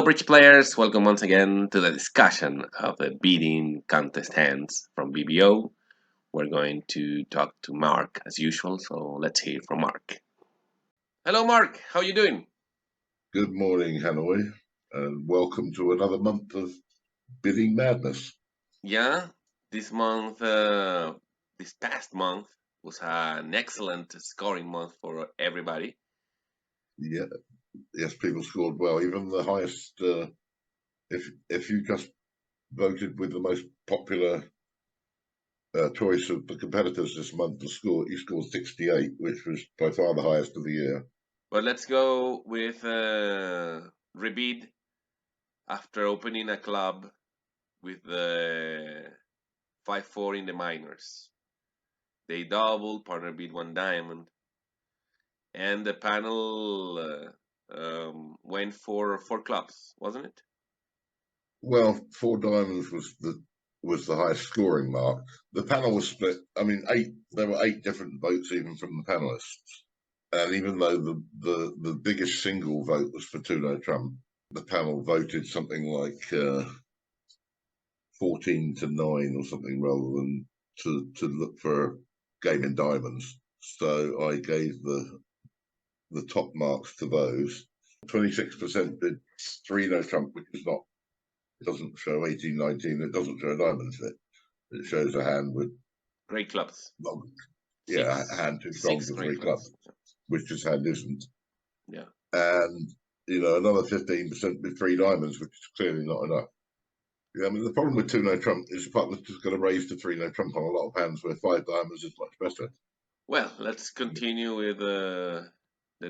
bridge players, welcome once again to the discussion of the bidding contest hands from BBO. We're going to talk to Mark as usual, so let's hear from Mark. Hello Mark, how are you doing? Good morning, Hanoi, and welcome to another month of bidding madness. Yeah, this past month was an excellent scoring month for everybody. Yeah, yes, people scored well. Even the highest, if you just voted with the most popular choice of the competitors this month, you scored 68, which was by far the highest of the year. But let's go with rebid after opening a club with the 5-4 in the minors. They doubled, partner bid 1 diamond, and the panel went for 4 clubs, wasn't it? Well, 4 diamonds was the highest scoring mark. The panel was split. I mean, there were 8 different votes even from the panelists. And even though the biggest single vote was for Donald Trump, the panel voted something like 14 to 9 or something, rather than to look for a game in diamonds. So I gave the top marks to those. 26% bid 3 no Trump, which is not. It doesn't show 18, 19. It doesn't show a diamond fit. It shows a hand with great clubs. Long, yeah, a hand too strong for 3 clubs, which this hand isn't. Yeah. And another 15% with 3 diamonds, which is clearly not enough. Yeah, I mean, the problem with 2 no Trump is the partner's just going to raise to 3 no Trump on a lot of hands where 5 diamonds is much better. Well, let's continue with the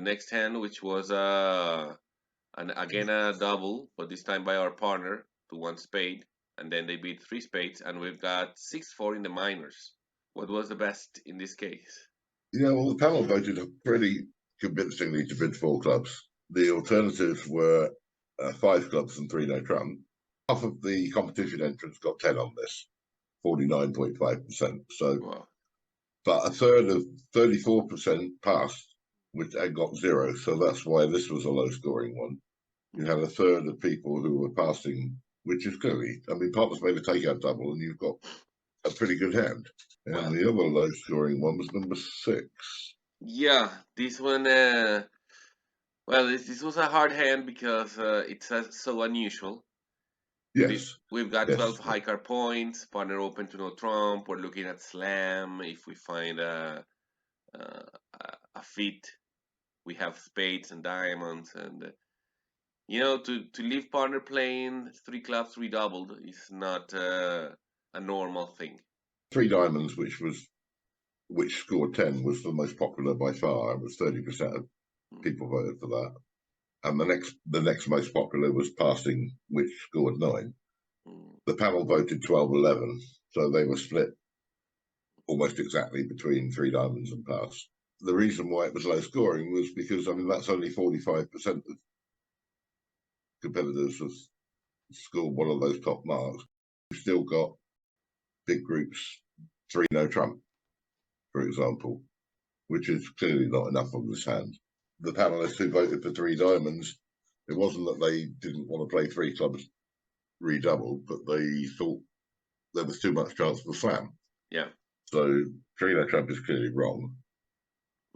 next hand, which was again a double, but this time by our partner to 1 spade, and then they beat 3 spades, and we've got 6-4 in the minors. What was the best in this case? Yeah, well, the panel voted pretty convincingly to bid 4 clubs. The alternatives were 5 clubs and 3 no Trump. Half of the competition entrants got 10 on this, 49.5%. So, wow. But a third of 34% passed, which had got 0. So that's why this was a low scoring one. You had a third of people who were passing, which is clearly, I mean, partners made a takeout double, and you've got a pretty good hand. And well, the other low scoring one was number 6. Yeah, this one, well, this was a hard hand because it's so unusual. Yes. We've got 12 high card points, partner open to no trump. We're looking at slam. If we find a fit, we have spades and diamonds. And, to leave partner playing 3 clubs redoubled is not a normal thing. 3 diamonds, which scored 10, was the most popular by far. It was 30% of people voted for that. And the next most popular was passing, which scored 9. The panel voted 12-11, so they were split almost exactly between 3 diamonds and pass. The reason why it was low scoring was because, I mean, that's only 45% of competitors have scored one of those top marks. You've still got big groups, 3 no Trump, for example, which is clearly not enough on this hand. The panelists who voted for 3 diamonds, it wasn't that they didn't want to play 3 clubs redoubled, but they thought there was too much chance for slam. Yeah. So 3 no Trump is clearly wrong.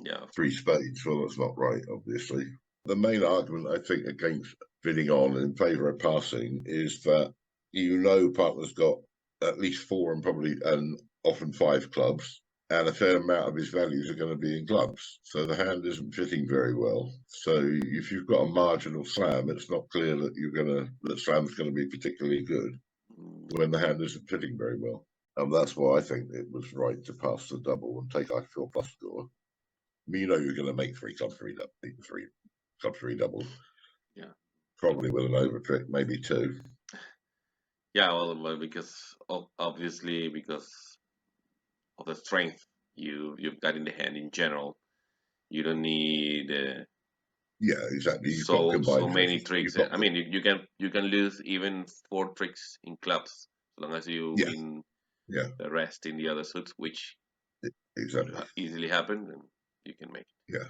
Yeah. 3 spades, well, that's not right, obviously. The main argument, I think, against bidding on in favour of passing is that partner's got at least 4 and often 5 clubs, and a fair amount of his values are going to be in clubs. So the hand isn't fitting very well. So if you've got a marginal slam, it's not clear that that slam's going to be particularly good when the hand isn't fitting very well. And that's why I think it was right to pass the double and take a 4+ score. I mean, you're going to make 3 clubs redouble. Yeah. Probably with an over trick, maybe 2. Yeah, well, because obviously because of the strength you've got in the hand in general, you don't need. Yeah, exactly. So many tricks. I mean, you can lose even 4 tricks in clubs as long as you win the rest in the other suits, which exactly could easily happen, and you can make it. Yeah.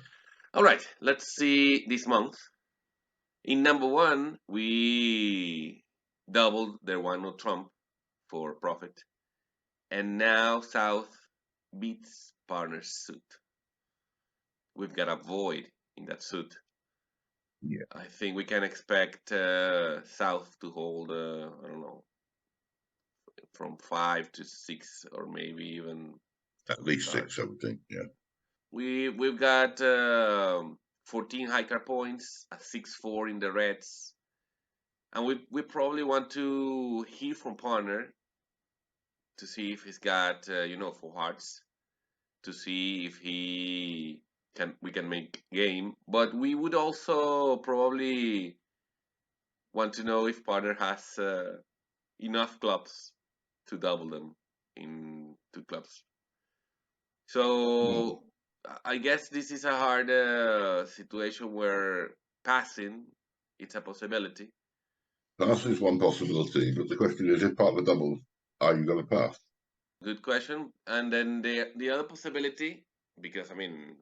All right, let's see this month. In number one, we doubled their one no trump for profit, and now South beats partner's suit. We've got a void in that suit. Yeah, I think we can expect South to hold, I don't know, from 5 to 6 or maybe even at three least cards. six, I would think. Yeah, We've got 14 high card points, a 6-4 in the reds, and we probably want to hear from partner to see if he's got four hearts, to see if he can we can make game. But we would also probably want to know if partner has enough clubs to double them in two clubs. well, So I guess this is a hard situation where passing it's a possibility. pass is one possibility, but the question is, if partner doubles, are you going to pass? Good question. And then the other possibility, because I mean,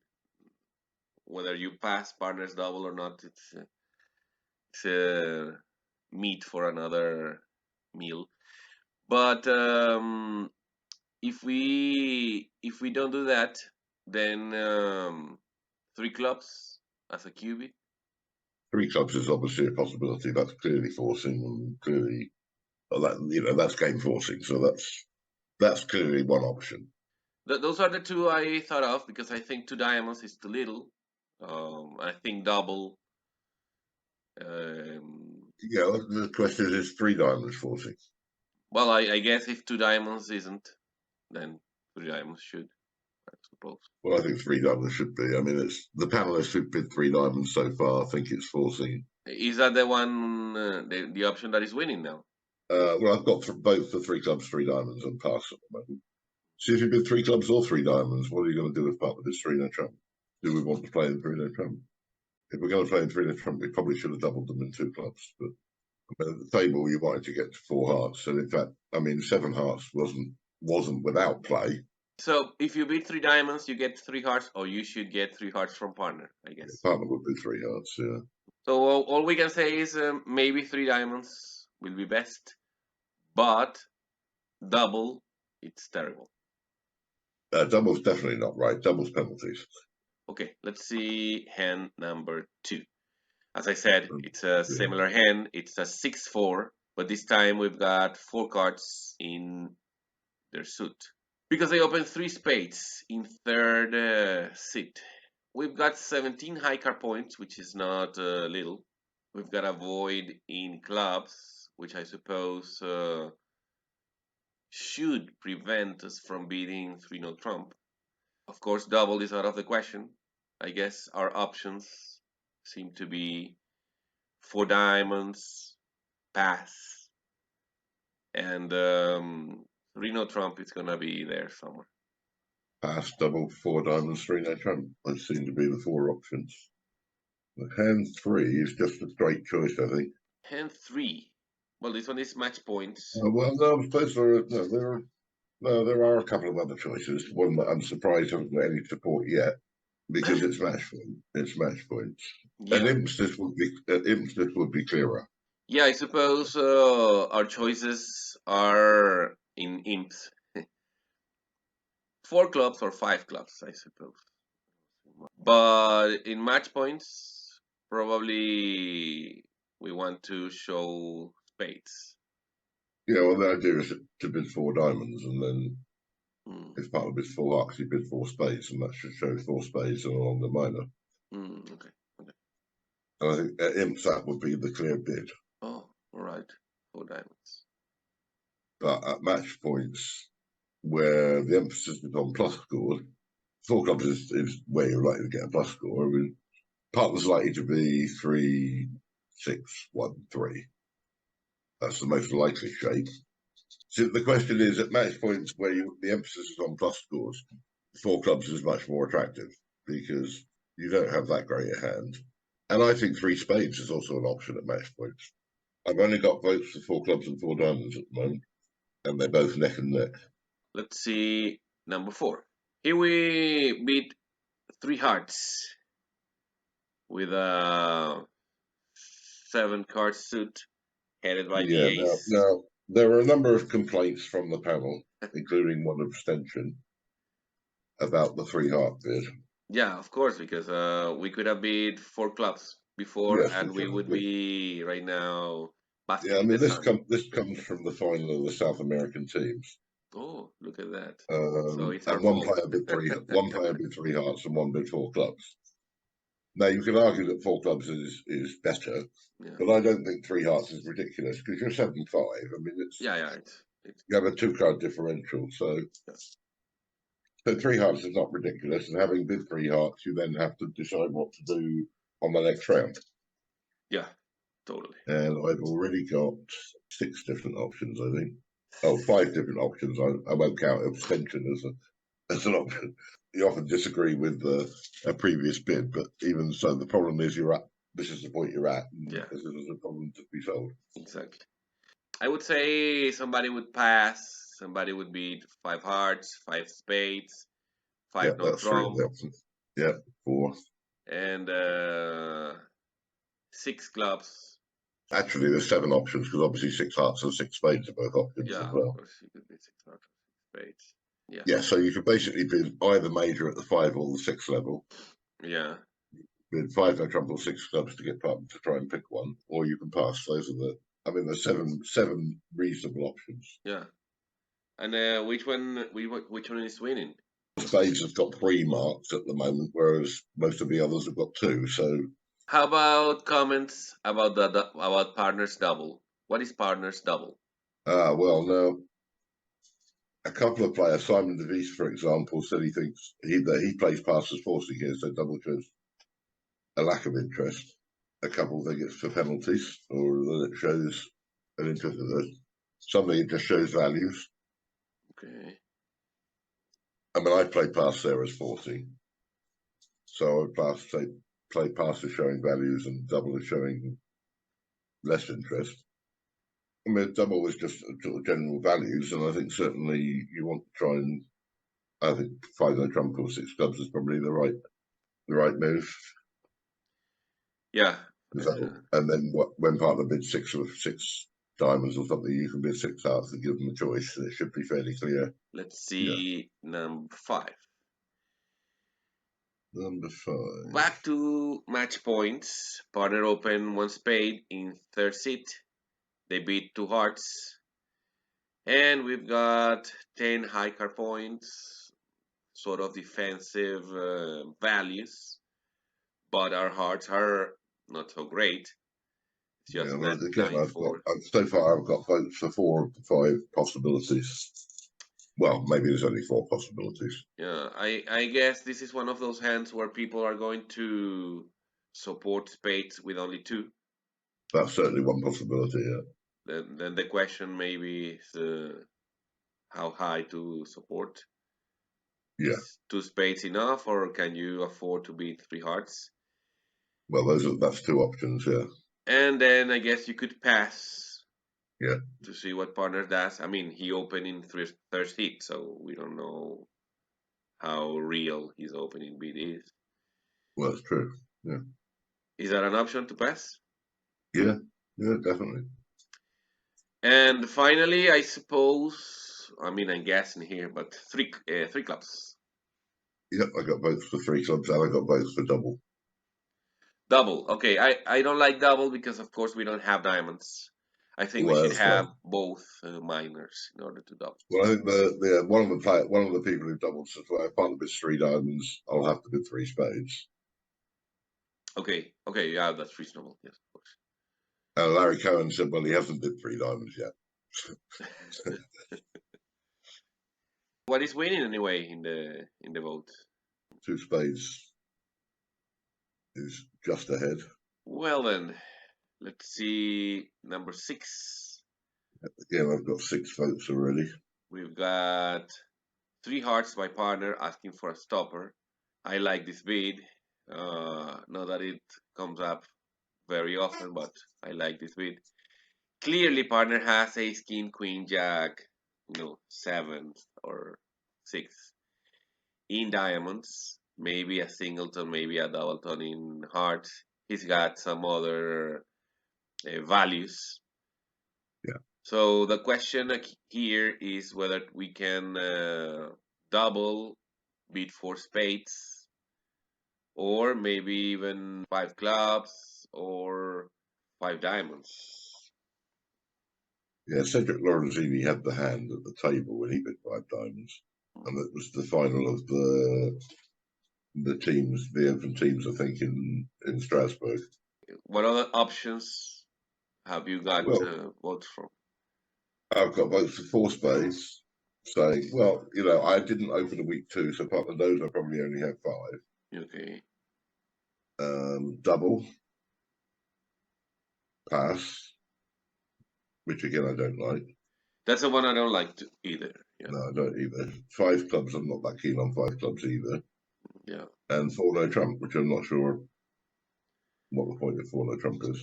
whether you pass partners double or not, it's meat for another meal. But if we don't do that, then three clubs as a cubit. Three clubs is obviously a possibility. That's clearly forcing, and clearly that's game forcing. So that's clearly one option. Those are the two I thought of because I think two diamonds is too little. I think double. Yeah, the question is three diamonds forcing. Well, I guess if two diamonds isn't, then three diamonds should, I suppose. Well, I think three diamonds should be. I mean, it's the panelists who've bid three diamonds so far. I think it's forcing. Is that the one, the option that is winning now? Well, I've got both the three clubs, three diamonds, and pass at the moment. See if you bid three clubs or three diamonds. What are you going to do with partner bids three no trump? Do we want to play in three no trump? If we're going to play in three no trump, we probably should have doubled them in two clubs. But at the table, you wanted to get to four hearts, and in fact, I mean, seven hearts wasn't without play. So if you beat three diamonds, you get three hearts, or you should get three hearts from partner, I guess. Partner would be three hearts. Yeah, So all we can say is maybe three diamonds will be best, but double, it's terrible. doubles definitely not right. Doubles penalties. Okay, let's see hand number two. As I said, Um, it's a yeah, similar hand. It's a 6-4, but this time we've got four cards in their suit. Because they opened three spades in third seat. We've got 17 high card points, which is not little. We've got a void in clubs, which I suppose should prevent us from beating 3 no trump. Of course, double is out of the question. I guess our options seem to be four diamonds, pass, and Reno Trump is gonna be there somewhere. pass, double, four diamonds, three no trump. Those seem to be the four options. The hand three is just a straight choice, I think. Hand three. Well, this one is match points. Well, no, I suppose there are a couple of other choices. One that I'm surprised hasn't got any support yet because it's match point. It's match points. An Yeah, emphasis would be clearer. yeah. I suppose our choices are in imps. Four clubs or five clubs, I suppose. But in match points, probably we want to show spades. Yeah, well, the idea is to bid four diamonds, and then Mm, if part of it's full arcs, you bid four spades, and that should show four spades and along the minor. okay, okay. And I think at imps that would be the clear bid. Oh, all right. Four diamonds. But at match points, where the emphasis is on plus scores, four clubs is where you're likely to get a plus score. I mean, partner's likely to be 3, 6, 1, 3. That's the most likely shape. So the question is, at match points where the emphasis is on plus scores, four clubs is much more attractive because you don't have that great a hand. And I think three spades is also an option at match points. I've only got votes for four clubs and four diamonds at the moment, and they're both neck and neck. Let's see number four. Here we beat three hearts with a seven card suit headed by the Yeah. Now, ace. now there are a number of complaints from the panel, including one abstention, about the three heart bid. Yeah, of course, because we could have bid four clubs before, Yes, and we would which be right now yeah, basking I in the mean sun. this comes from the final of the South American teams, Oh, look at that! So it's our and fault. one player bid three hearts, and one bid four clubs. Now you can argue that four clubs is better, Yeah, but I don't think three hearts is ridiculous because you're 75. I mean, it's yeah, yeah. It's you have a two card differential, yeah, so three hearts is not ridiculous. And having bid three hearts, you then have to decide what to do on the next round. yeah, totally. And I've already got six different options, I think. Oh, five different options. I won't count abstention as an option. You often disagree with a previous bid, but even so, the problem is you're at. This is the point you're at, and Yeah, this is a problem to be solved. exactly. I would say somebody would pass. Somebody would beat five hearts, five spades, Yeah, five non that's three of trump, the options. Yeah, four. and six clubs. Actually, there's seven options because obviously six hearts and six spades are both options as Yeah, of well. course, you could beat six hearts, six spades. Yeah, Yeah, so you could basically bid either major at the five or the six level, yeah, bid five no trump or six clubs to get up to try and pick one, or you can pass. Those are I mean, there's seven reasonable options. yeah. And which one is winning? Spades has got three marks at the moment, whereas most of the others have got two. So, How about comments about about partners double? What is partners double? well, now a couple of players, Simon DeVries, for example, said he thinks that he plays passes forcing here, so double shows a lack of interest. A couple think it's for penalties, or that it shows an interest in those. Some think it just shows values. Okay. I mean, I play pass there as 40, so I would play pass as showing values and double as showing less interest. I mean, double is just sort of general values, and I think certainly you want to try and I think five no trump or six clubs is probably the right move. Yeah. And then when partner bids six or six diamonds or something, you can bid six hearts and give them a choice. And it should be fairly clear. Let's Yeah. see number five. Number five. Back to match points. Partner open one spade in third seat. They beat two hearts. And we've got 10 high card points, sort of defensive values. But our hearts are not so great. It's Yeah, just well, again, 9-4. so far I've got votes for four of the five possibilities. Well, maybe there's only four possibilities. Yeah, I guess this is one of those hands where people are going to support spades with only two. That's certainly one possibility. Yeah. Then the question maybe is how high to support. Yeah. Is two spades enough, or can you afford to beat three hearts? Well, that's two options. Yeah. And then I guess you could pass Yeah. to see what partner does. I mean, he opened in third heat, so we don't know how real his opening bid is. Well, that's true. Yeah. Is that an option to pass? Yeah. Yeah. Definitely. And finally, I suppose, I mean, I'm guessing here, but three clubs. Yep. I got votes for three clubs, and I got votes for double. Double. Okay, I don't like double because, of course, we don't have diamonds. I think we Well, should that's fine. have both minors in order to double. Well, I think one of the people who doubled says, "Well, if partner bids three diamonds, I'll have to bid three spades." Okay, okay, yeah, that's reasonable. Yes, of course. And Larry Cohen said, "Well, he hasn't bid three diamonds yet." What is winning anyway in the vote? Two spades is just ahead. Well then, let's see number six. Again, I've got six votes already. We've got three hearts by partner asking for a stopper. I like this bid. Not that it comes up very often, but I like this bid. Clearly, partner has ace, king, queen, jack, seventh or sixth in diamonds. Maybe a singleton, maybe a doubleton in hearts. He's got some other values. Yeah. So the question here is whether we can double bid for spades, or maybe even five clubs or five diamonds. Yeah, Cedric Lorenzini had the hand at the table when he bid five diamonds, and it was the final of the teams, the Open teams, I think, in Strasbourg. What other options have you got Well, votes from? I've got votes for four spades, saying, well, I didn't open a week two, so part of those I probably only have five. Okay. Double, pass, which again I don't like. That's the one I don't like either. Yeah. No, I don't either. Five clubs, I'm not that keen on five clubs either. Yeah. And four no trump, which I'm not sure what the point of four no trump is.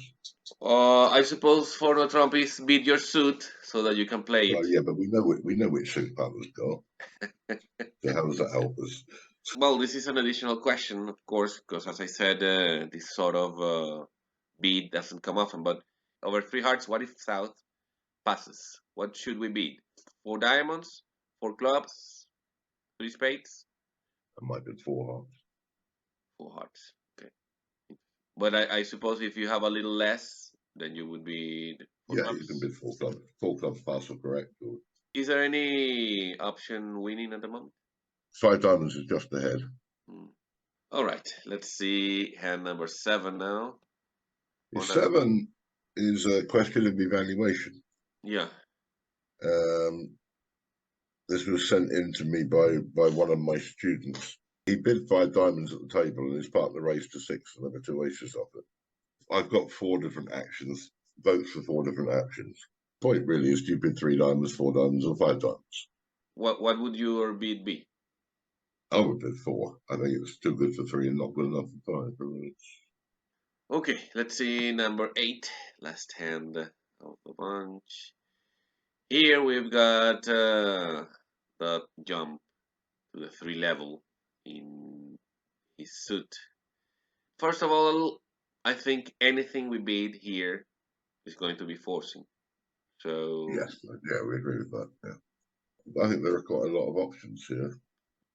I suppose for no Trump is beat your suit so that you can play it. Well, yeah, but we know which suit partner's got. So how does that help us? Well, this is an additional question, of course, because as I said, this sort of beat doesn't come often. But over three hearts, what if South passes? What should we beat? Four diamonds, four clubs, three spades, I might be four hearts. four hearts. Okay. But I suppose if you have a little less, then you would be four Yeah, you can clubs. bid four clubs. Four clubs pass or correct. Or Is there any option winning at the moment? five diamonds is just ahead. Hmm. All right, let's see hand number 7 now. Seven is a question of evaluation. Yeah. This was sent in to me by one of my students. He bid five diamonds at the table and his partner raised to six and there were two aces off it. I've got four different actions, votes for four different actions. Point really is, do you bid three diamonds, four diamonds, or five diamonds? What would your bid be? I would bid four. I think it's too good for three and not good enough for five. Okay, let's see number 8, last hand of the bunch. Here we've got the jump to the 3 level in his suit. First of all, I think anything we bid here is going to be forcing. So Yes, yeah, we agree with that. Yeah, I think there are quite a lot of options here.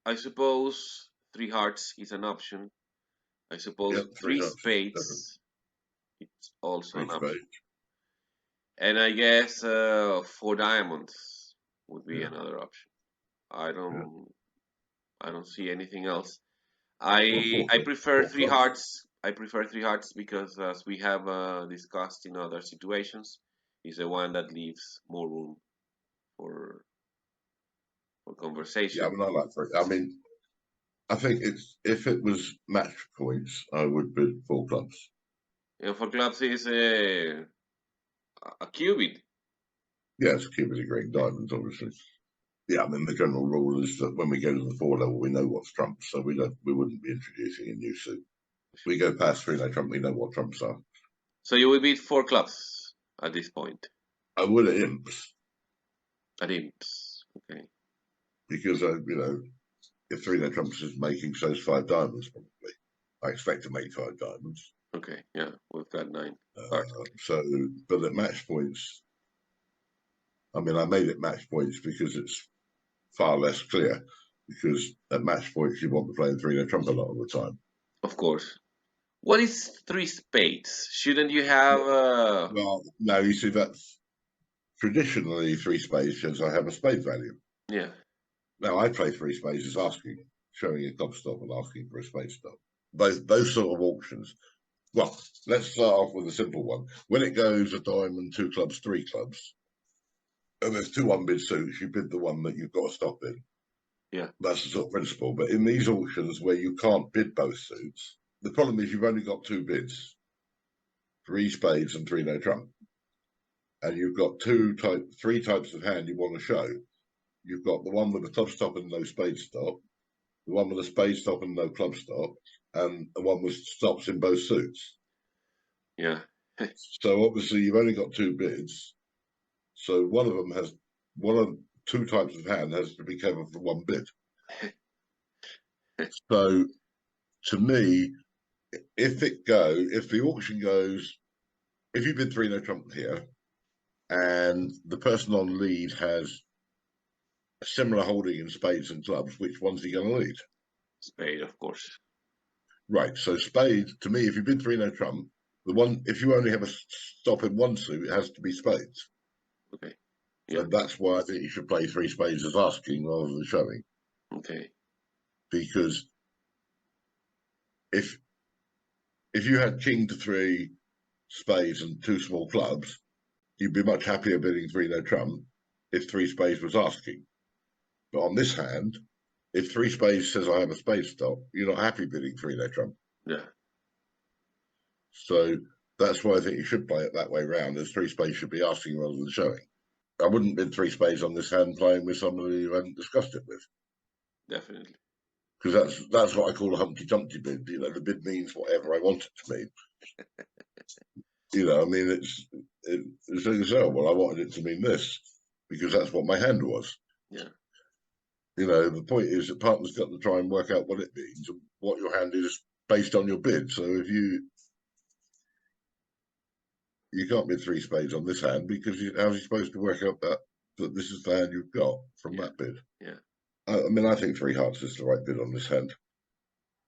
I suppose 3 hearts is an option. I suppose Yep, three 3 hearts is different. spades it's also Three an option. spades. And I guess 4 diamonds would be Yeah, another option. I yeah. don't I don't see anything else. Well, I prefer four three clubs. hearts. I prefer three hearts because, as we have discussed in other situations, is the one that leaves more room for Yeah, I conversation. mean, I like three. I mean, I think it's if it was match points, I would bid four clubs. And for clubs is a cubit. Yes, keep it a great diamonds, obviously. Yeah, I mean the general rule is that when we go to the four level, we know what's trumps, so we wouldn't be introducing a new suit. We go past three no trump, we know what trumps are. So you will beat four clubs at this point. I would at imps At imps. Okay. because if three no trumps is making, so is five diamonds probably. I expect to make five diamonds. Okay. Yeah, we've got 9 cards. But at match points, I mean, I made it match points because it's far less clear. Because at match points, you want to play in three no trump a lot of the time. Of course. What is three spades? Shouldn't you have? Well, no, you see, that's traditionally three spades shows I have a spade value. Yeah. Now I play three spades as asking, showing a club stop and asking for a spade stop. Both sort of auctions. Well, let's start off with a simple one. When it goes a diamond, two clubs, three clubs, and there's two unbid suits, you bid the one that you've got to stop in. Yeah. That's the sort of principle. But in these auctions where you can't bid both suits, the problem is you've only got two bids, three spades and three no trump. And you've got three types of hand you want to show. You've got the one with the club stop and no spade stop, the one with a spade stop and no club stop, and the one with stops in both suits. Yeah. So obviously you've only got two bids. So one of them has one of two types of hand has to be covered for one bid. So to me, if the auction goes if you bid 3 no trump here, and the person on lead has a similar holding in spades and clubs, which one's he going to lead? Spade, of course. Right. So spades, to me, if you bid 3 no trump, the one, if you only have a stop in one suit, it has to be spades. Okay. So Yeah. that's why I think you should play 3 spades as asking rather than showing. Okay. Because if you had king to 3 spades and 2 small clubs, you'd be much happier bidding 3 no trump if 3 spades was asking. But on this hand, if 3 spades says I have a spade stop, you're not happy bidding 3 no trump. Yeah. So that's why I think you should play it that way round, as 3 spades should be asking rather than showing. I wouldn't bid 3 spades on this hand playing with somebody you hadn't discussed it with. Definitely. Because that's what I call a Humpty Dumpty bid. The bid means whatever I want it to mean. I mean, it's like you say, well, I wanted it to mean this because that's what my hand was. Yeah. The point is that partners got to try and work out what it means and what your hand is based on your bid. So if you can't bid 3 spades on this hand because how's he supposed to work out that this is the hand you've got from Yeah. that bid? Yeah. I mean, I think 3 hearts is the right bid on this hand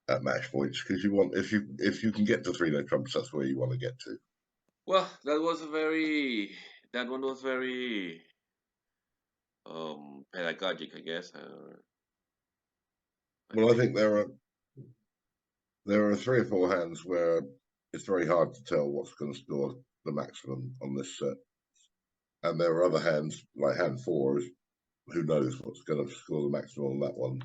at match points because you want if you can get to 3 no trumps, that's where you want to get to. Well, that one was very pedagogic, I guess. I Well, I think. think there are 3 or 4 hands where it's very hard to tell what's going to score the maximum on this set, and there are other hands like hand 4, who knows what's going to score the maximum on that one.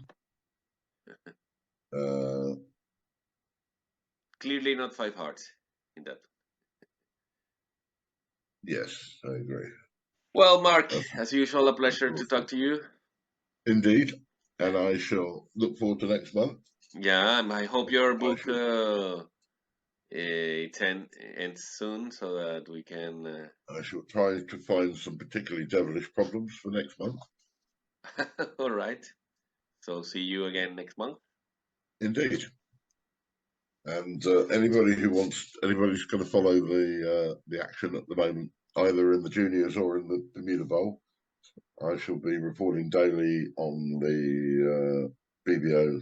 Clearly not 5 hearts in that. Yes, I agree. Well, Mark, as usual, a pleasure to talk Awesome. to you. Indeed, and I shall look forward to next month. Yeah, and I hope your I book shall ends soon so that we can. I shall try to find some particularly devilish problems for next month. All right. So see you again next month. Indeed. And anybody's going to follow the action at the moment, either in the juniors or in the Bermuda Bowl. I shall be reporting daily on the BBO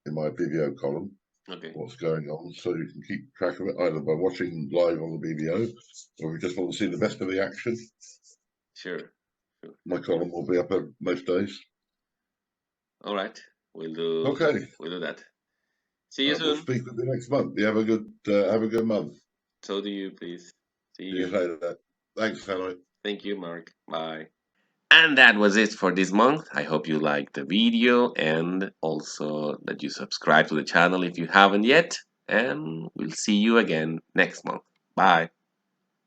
in my BBO column. Okay. What's going on, so you can keep track of it either by watching live on the BBO, or if you just want to see the best of the action. Sure. Sure. My column will be up most days. All right. We'll do. Okay, We'll do that. See you we'll soon. speak with you next month. You have a good month. So do you, please. See See you you. later. Thanks, Hanoi. Thank you, Mark. Bye. And that was it for this month. I hope you liked the video and also that you subscribe to the channel if you haven't yet. And we'll see you again next month. Bye.